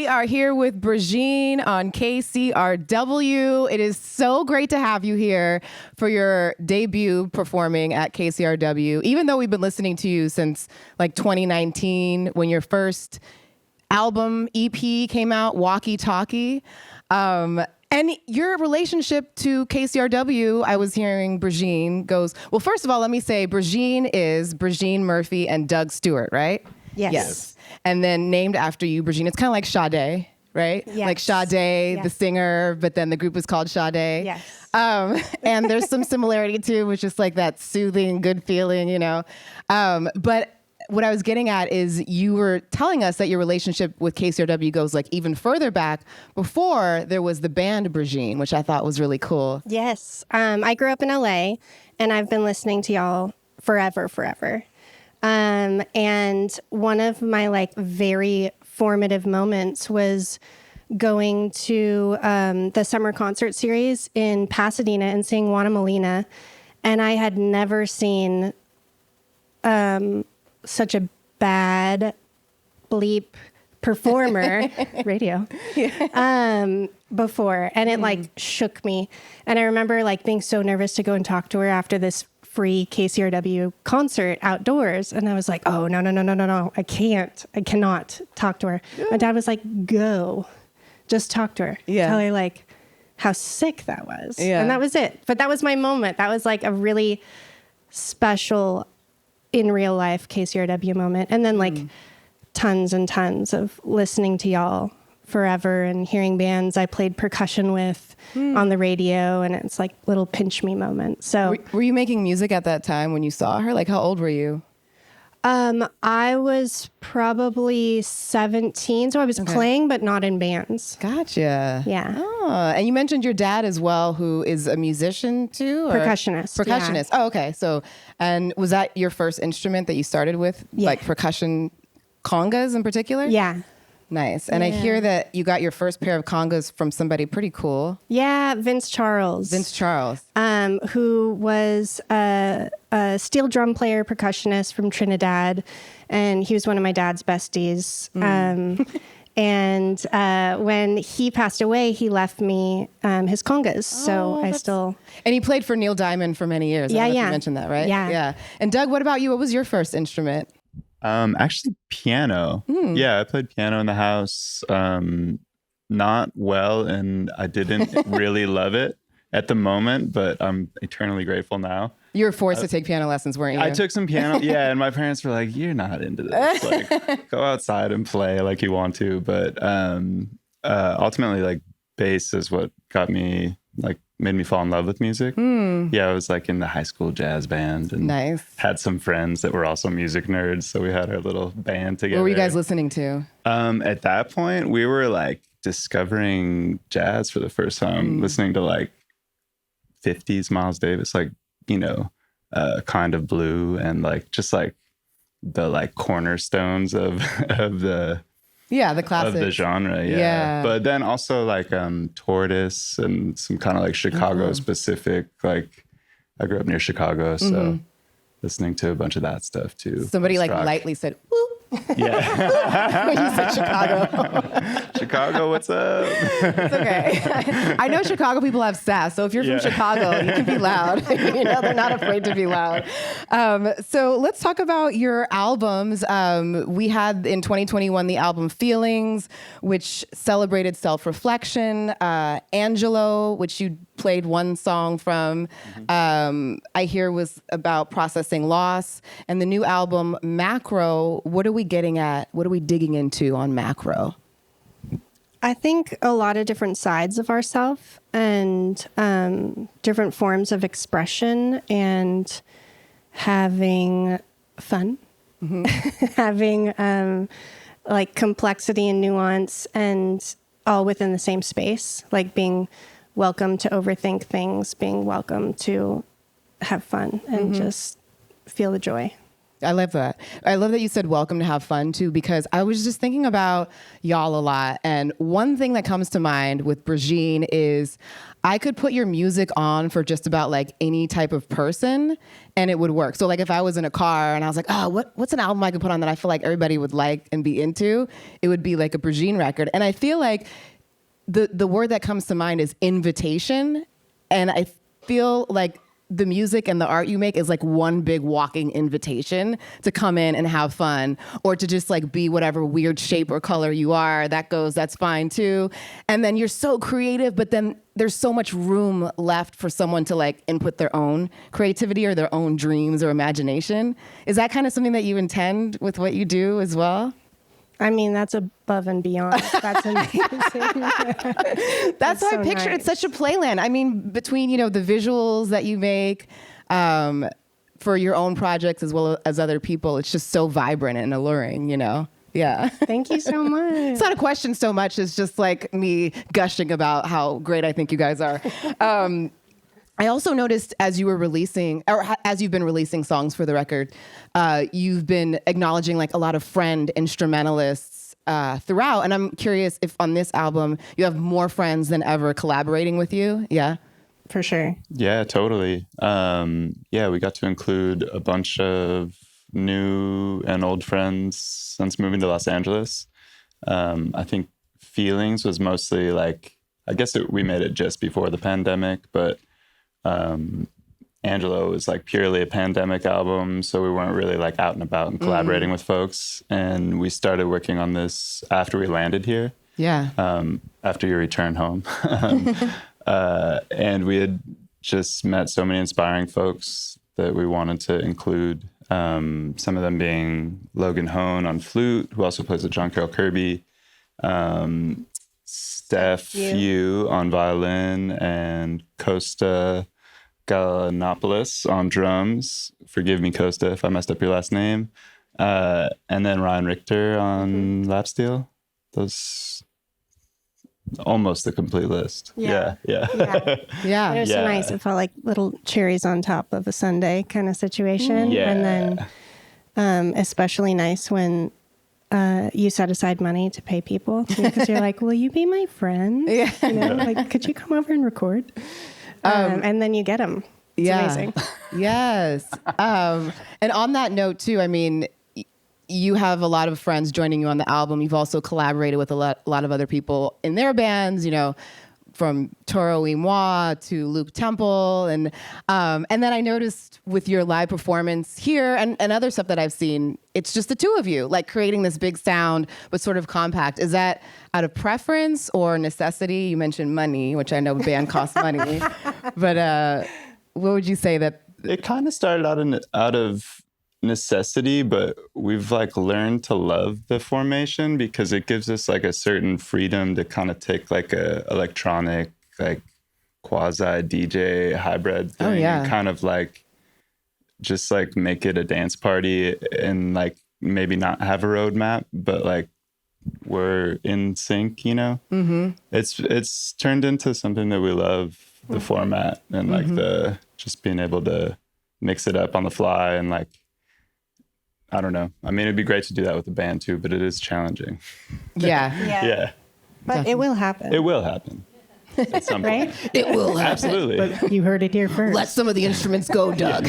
We are here with Brijean on KCRW. It is so great to have you here for your debut performing at KCRW, even though we've been listening to you since like 2019 when your first album EP came out, Walkie Talkie. And your relationship to KCRW, I was hearing Brijean goes, well, first of all, let me say Brijean is Brijean Murphy and Doug Stewart, right? Yes. And then named after you, Brijean. It's kind of like Sade, right? Yes. Like Sade, the singer, but then the group was called Sade. Yes. And there's some similarity too, which is like that soothing, good feeling, you know. But what I was getting at is you were telling us that your relationship with KCRW goes like even further back before there was the band Brijean, which I thought was really cool. Yes. I grew up in LA and I've been listening to y'all forever. And one of my like very formative moments was going to the summer concert series in Pasadena and seeing Juana Molina. And I had never seen such a bad bleep performer radio before. And it like shook me. And I remember like being so nervous to go and talk to her after this free KCRW concert outdoors. And I was like, oh, no. I cannot talk to her. Yeah. My dad was like, go, just talk to her. Yeah. Tell her like how sick that was. Yeah. And that was it. But that was my moment. That was like a really special in real life KCRW moment. And then like tons and tons of listening to y'all forever and hearing bands I played percussion with on the radio. And it's like little pinch me moments. So were you making music at that time when you saw her? Like how old were you? I was probably 17. So I was playing, but not in bands. Gotcha. Yeah. Oh, and you mentioned your dad as well, who is a musician too? Percussionist. Percussionist. Yeah. Oh, okay. So, and was that your first instrument that you started with? Yeah. Like percussion congas in particular? Yeah. Nice. And I hear that you got your first pair of congas from somebody pretty cool. Yeah, Vince Charles. Who was a steel drum player, percussionist from Trinidad. And he was one of my dad's besties. And when he passed away, he left me his congas. So I still... And he played for Neil Diamond for many years. I don't know if you mentioned that, right? Yeah. And Doug, what about you? What was your first instrument? Actually piano. Yeah, I played piano in the house. Not well, and I didn't really love it at the moment, but I'm eternally grateful now. You were forced to take piano lessons, weren't you? I took some piano, and my parents were like, you're not into this. Like, go outside and play like you want to. But ultimately, like, bass is what got me, like, made me fall in love with music. Yeah, I was like in the high school jazz band and had some friends that were also music nerds. So we had our little band together. What were you guys listening to? At that point, we were like discovering jazz for the first time, listening to like 50s Miles Davis, like, you know, Kind of Blue, and like just like the like cornerstones of the classics of the genre. Yeah. But then also like Tortoise and some kind of like Chicago specific, like I grew up near Chicago, so listening to a bunch of that stuff too. Somebody like lightly said, whoop. Yeah. When you said Chicago. Chicago, what's up? It's okay. I know Chicago people have sass, so if you're from Chicago, you can be loud. You know, they're not afraid to be loud. So let's talk about your albums. We had in 2021 the album Feelings, which celebrated self-reflection. Angelo, which you played one song from, I hear was about processing loss. And the new album, Macro, what are we getting at? What are we digging into on Macro? I think a lot of different sides of ourselves and different forms of expression and having fun, having like complexity and nuance and all within the same space, like being welcome to overthink things, being welcome to have fun and just feel the joy. I love that. I love that you said welcome to have fun too, because I was just thinking about y'all a lot. And one thing that comes to mind with Brijean is I could put your music on for just about like any type of person and it would work. So like if I was in a car and I was like, oh, what's an album I could put on that I feel like everybody would like and be into? It would be like a Brijean record. And I feel like the word that comes to mind is invitation. And I feel like the music and the art you make is like one big walking invitation to come in and have fun, or to just like be whatever weird shape or color you are. That's fine too. And then you're so creative, but then there's so much room left for someone to like input their own creativity or their own dreams or imagination. Is that kind of something that you intend with what you do as well? I mean, that's above and beyond. That's amazing. That's how I picture it. It's such a playland. I mean, between, the visuals that you make for your own projects as well as other people, it's just so vibrant and alluring, Yeah. Thank you so much. It's not a question so much as just like me gushing about how great I think you guys are. I also noticed as you've been releasing songs for the record, you've been acknowledging like a lot of friend instrumentalists throughout. And I'm curious if on this album you have more friends than ever collaborating with you. Yeah. For sure. Yeah, totally. We got to include a bunch of new and old friends since moving to Los Angeles. I think Feelings was mostly like, I guess we made it just before the pandemic, but Angelo was like purely a pandemic album, so we weren't really like out and about and collaborating with folks. And we started working on this after we landed here. Yeah. After your return home. And we had just met so many inspiring folks that we wanted to include. Some of them being Logan Hone on flute, who also plays with John Carroll Kirby. Steph Yu on violin, and Costa Galanopoulos on drums. Forgive me, Costa, if I messed up your last name. And then Ryan Richter on lap steel. Those almost the complete list. Yeah. It was so nice. It felt like little cherries on top of a sundae kind of situation. Yeah. And then especially nice when you set aside money to pay people, because you're like, will you be my friend? Yeah. Like, could you come over and record? And then you get them. It's amazing. Yes. And on that note too, I mean, you have a lot of friends joining you on the album. You've also collaborated with a lot of other people in their bands, from Toro Imoa to Luke Temple. And then I noticed with your live performance here and other stuff that I've seen, it's just the two of you, like creating this big sound, but sort of compact. Is that out of preference or necessity? You mentioned money, which I know a band costs money, but what would you say that? It kind of started out of necessity, but we've like learned to love the formation because it gives us like a certain freedom to kind of take like a electronic, like quasi DJ hybrid thing and kind of like just like make it a dance party and like maybe not have a roadmap, but like we're in sync, Mm-hmm. It's turned into something that we love, the format, and like the just being able to mix it up on the fly and like, I don't know. I mean, it'd be great to do that with the band too, but it is challenging. Yeah. But it will happen. It will happen. At some point. Right? It will happen. Absolutely. But you heard it here first. Let some of the instruments go, Doug.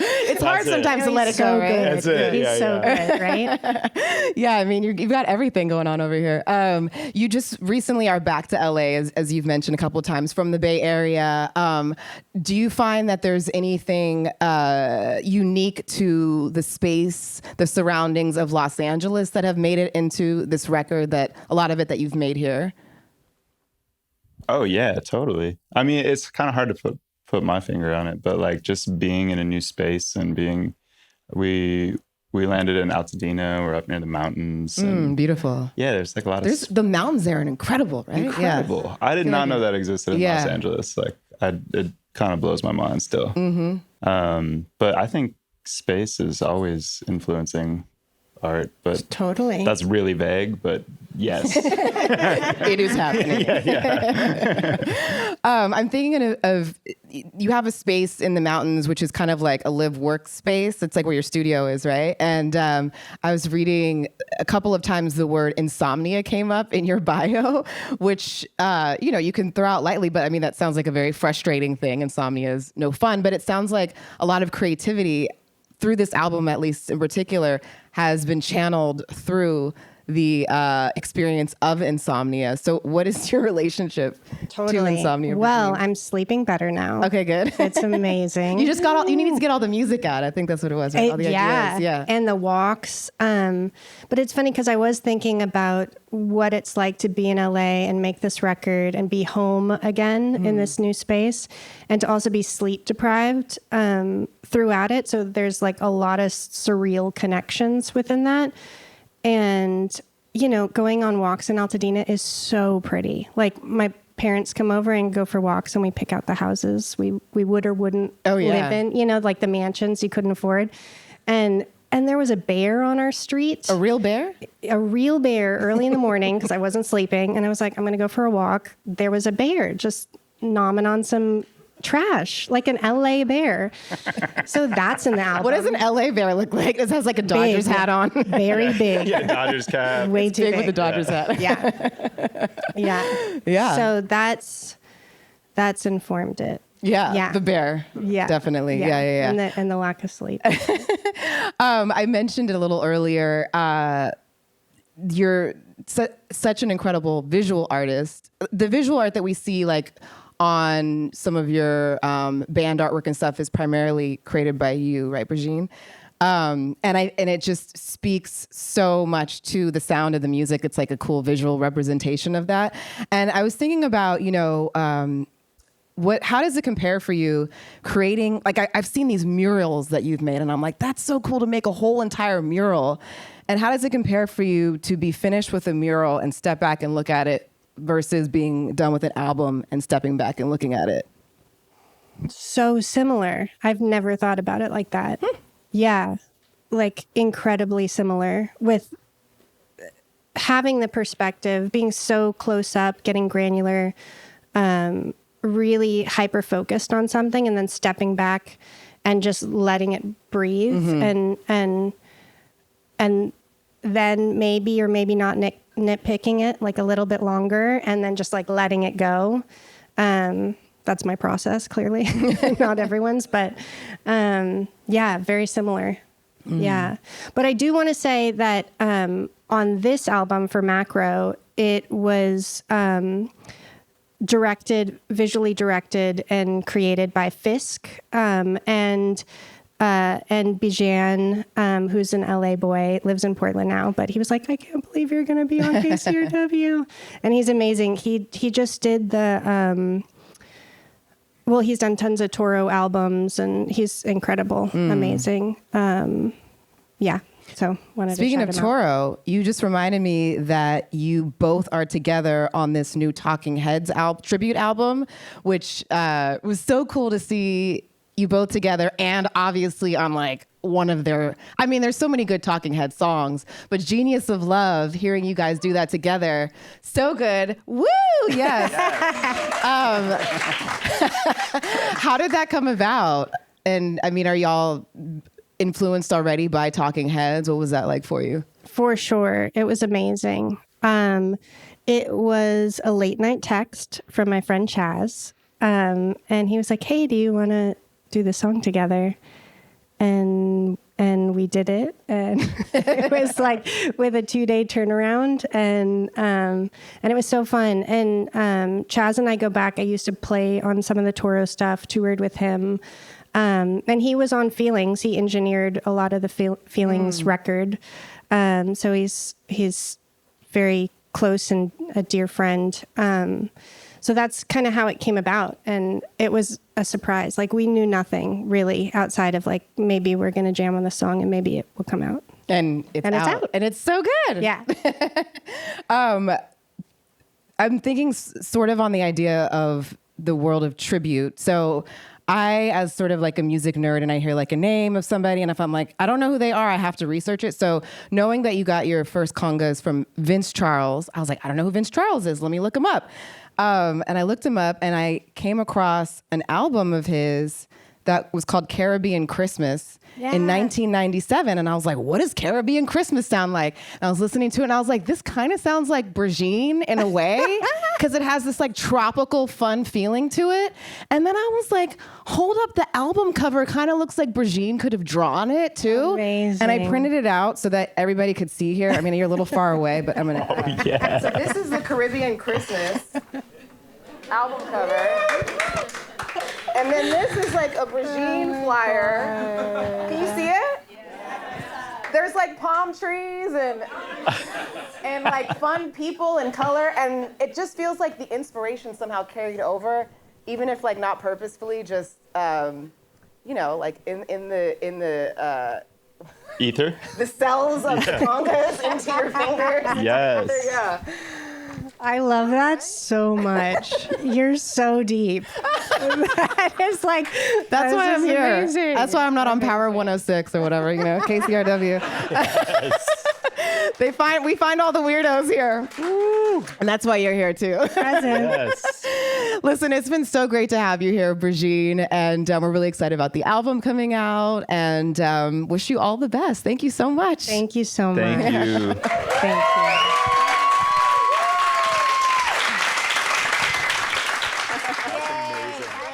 It's hard sometimes to let it go, right? That's it. He's so good, right? Yeah, I mean, you've got everything going on over here. You just recently are back to LA, as you've mentioned a couple of times, from the Bay Area. Do you find that there's anything unique to the space, the surroundings of Los Angeles that have made it into this record, that a lot of it that you've made here? Oh yeah, totally. I mean, it's kind of hard to put my finger on it, but like just being in a new space and we landed in Altadena. We're up near the mountains. And beautiful. Yeah, there's like a lot of the mountains there are incredible, right? Incredible. Yeah. I did not know that existed in Los Angeles. Like it kind of blows my mind still. Mm-hmm. But I think space is always influencing art, but totally. That's really vague, but yes. It is happening. Yeah. I'm thinking of you have a space in the mountains, which is kind of like a live work space. It's like where your studio is, right? And I was reading a couple of times the word insomnia came up in your bio, which, you can throw out lightly, but I mean, that sounds like a very frustrating thing. Insomnia is no fun, but it sounds like a lot of creativity through this album, at least in particular, has been channeled through the experience of insomnia. So what is your relationship to insomnia? Well, I'm sleeping better now. Okay, good. It's amazing. You needed to get all the music out. I think that's what it was. Right? All the ideas. Yeah. And the walks. But it's funny because I was thinking about what it's like to be in LA and make this record and be home again in this new space, and to also be sleep deprived throughout it. So there's like a lot of surreal connections within that. And, going on walks in Altadena is so pretty. Like, my parents come over and go for walks, and we pick out the houses we would or wouldn't live in, like the mansions you couldn't afford. And there was a bear on our street. A real bear? A real bear early in the morning because I wasn't sleeping. And I was like, I'm going to go for a walk. There was a bear just nomming on some trash, like an LA bear. So that's in the album. What does an LA bear look like? It has like a Dodgers hat on. Very big. Yeah, Dodgers cap. Way too big with the Dodgers hat. Yeah. So that's informed it. Yeah. The bear. Yeah. Definitely. Yeah. And the lack of sleep. I mentioned it a little earlier. You're such an incredible visual artist. The visual art that we see like on some of your band artwork and stuff is primarily created by you, right, Brijean? And it just speaks so much to the sound of the music. It's like a cool visual representation of that. And I was thinking about, how does it compare for you creating, like I've seen these murals that you've made and I'm like, that's so cool to make a whole entire mural. And how does it compare for you to be finished with a mural and step back and look at it versus being done with an album and stepping back and looking at it? So similar. I've never thought about it like that. Yeah. Like incredibly similar, with having the perspective, being so close up, getting granular, really hyper focused on something, and then stepping back and just letting it breathe, and then maybe or maybe not nitpicking it like a little bit longer, and then just like letting it go. That's my process, clearly. Not everyone's, but very similar. Yeah. But I do want to say that on this album for Macro, it was visually directed and created by Fisk, and Brijean, who's an LA boy, lives in Portland now, but he was like, I can't believe you're going to be on KCRW. And he's amazing. He just did the, he's done tons of Toro albums, and he's incredible, amazing. So speaking of Toro, you just reminded me that you both are together on this new Talking Heads tribute album, which was so cool to see you both together, and obviously on like one of their, I mean, there's so many good Talking Head songs, but Genius of Love, hearing you guys do that together, so good. Woo! Yes. How did that come about? And I mean, are y'all influenced already by Talking Heads? What was that like for you? For sure. It was amazing. It was a late night text from my friend Chaz. And he was like, hey, do you want to do the song together? And we did it, and it was like with a 2-day turnaround, and it was so fun. And Chaz and I go back. I used to play on some of the Toro stuff, toured with him, and he was on Feelings. He engineered a lot of the Feelings record, so he's very close and a dear friend. So that's kind of how it came about. And it was a surprise. Like, we knew nothing really outside of like, maybe we're going to jam on the song and maybe it will come out. And it's out. And it's so good. Yeah. I'm thinking sort of on the idea of the world of tribute. So I, as sort of like a music nerd, and I hear like a name of somebody, and if I'm like, I don't know who they are, I have to research it. So knowing that you got your first congas from Vince Charles, I was like, I don't know who Vince Charles is. Let me look him up. And I looked him up, and I came across an album of his that was called Caribbean Christmas in 1997. And I was like, what does Caribbean Christmas sound like? And I was listening to it and I was like, this kind of sounds like Brijean in a way, because it has this like tropical fun feeling to it. And then I was like, hold up, the album cover kind of looks like Brijean could have drawn it too. Amazing. And I printed it out so that everybody could see here. I mean, you're a little far away, but I'm gonna. Oh, yeah. So this is the Caribbean Christmas album cover. And then this is like a Brijean flyer. Can you see it? There's like palm trees and like fun people and color, and it just feels like the inspiration somehow carried over, even if like not purposefully, just like in the Ether? the cells of the congas into your fingers. Yes. Yeah. I love that so much. You're so deep. That is like, That's why I'm here. Amazing. That's why I'm not on Power 106 or whatever, KCRW. Yes. We find all the weirdos here. Woo. And that's why you're here too. present. Yes. Listen, it's been so great to have you here, Brijean, and we're really excited about the album coming out, and wish you all the best. Thank you so much. Thank you so much. Thank you. Thank you. That's amazing.